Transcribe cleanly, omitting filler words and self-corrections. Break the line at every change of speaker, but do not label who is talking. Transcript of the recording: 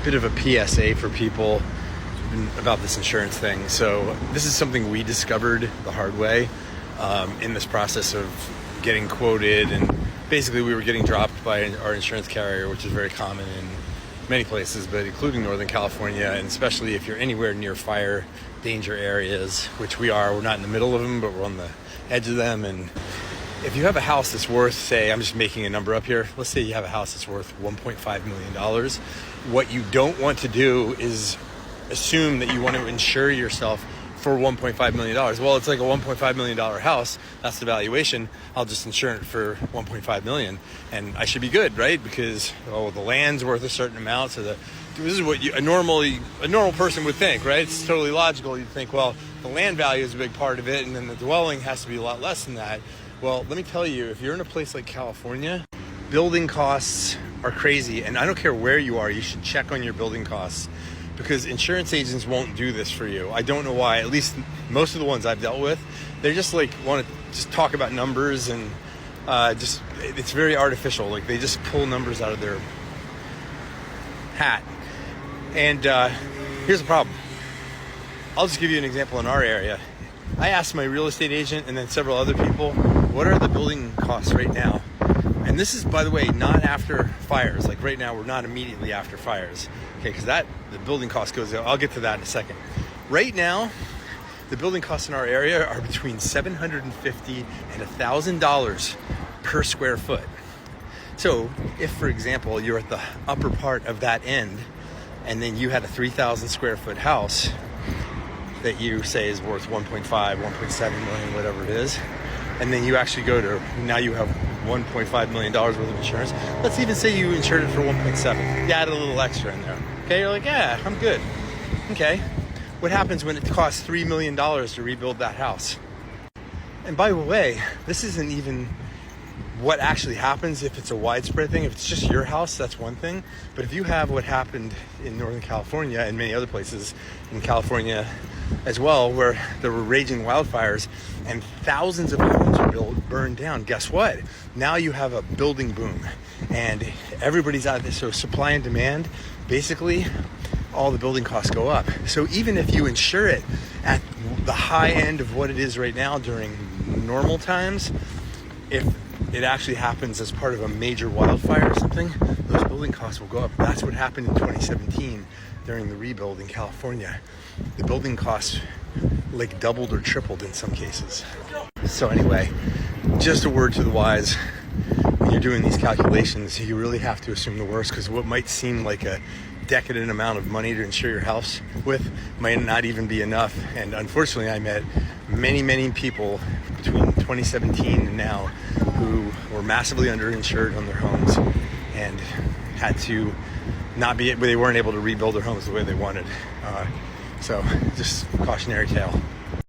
bit of a PSA for people about this insurance thing. So this is something we discovered the hard way in this process of getting quoted, and basically we were getting dropped by our insurance carrier, which is very common in many places, but including Northern California, and especially if you're anywhere near fire danger areas, which we are. We're not in the middle of them, but we're on the edge of them. And if you have a house that's worth, say, I'm just making a number up here, let's say you have a house that's worth $1.5 million, what you don't want to do is assume that you want to insure yourself for $1.5 million. Well, it's like a $1.5 million house. That's the valuation. I'll just insure it for $1.5 million, and I should be good, right? Because the land's worth a certain amount. So this is what a normal person would think, right? It's totally logical. You'd think, well, the land value is a big part of it, and then the dwelling has to be a lot less than that. Well, let me tell you, if you're in a place like California, building costs are crazy, and I don't care where you are, you should check on your building costs, because insurance agents won't do this for you. I don't know why. At least most of the ones I've dealt with, they just want to just talk about numbers, and it's very artificial. Like, they just pull numbers out of their hat. And here's the problem. I'll just give you an example in our area. I asked my real estate agent and then several other people, what are the building costs right now? And this is, by the way, not after fires. Like right now, we're not immediately after fires. Okay, because the building cost goes, I'll get to that in a second. Right now, the building costs in our area are between $750 and $1,000 per square foot. So if, for example, you're at the upper part of that end, and then you had a 3,000 square foot house that you say is worth 1.5, 1.7 million, whatever it is, and then you actually go to, now you have $1.5 million worth of insurance. Let's even say you insured it for 1.7. You add a little extra in there. Okay, you're like, yeah, I'm good. Okay, what happens when it costs $3 million to rebuild that house? And by the way, this isn't even what actually happens if it's a widespread thing. If it's just your house, that's one thing. But if you have what happened in Northern California and many other places in California as well, where there were raging wildfires and thousands of homes were burned down, guess what? Now you have a building boom and everybody's out there. So supply and demand, basically all the building costs go up. So even if you insure it at the high end of what it is right now during normal times, if it actually happens as part of a major wildfire or something, those building costs will go up. That's what happened in 2017 during the rebuild in California. The building costs like doubled or tripled in some cases. So anyway, just a word to the wise. When you're doing these calculations, you really have to assume the worst, because what might seem like a decadent amount of money to insure your house with might not even be enough. And unfortunately, I met many people between 2017 and now who were massively underinsured on their homes and had to they weren't able to rebuild their homes the way they wanted. So just cautionary tale.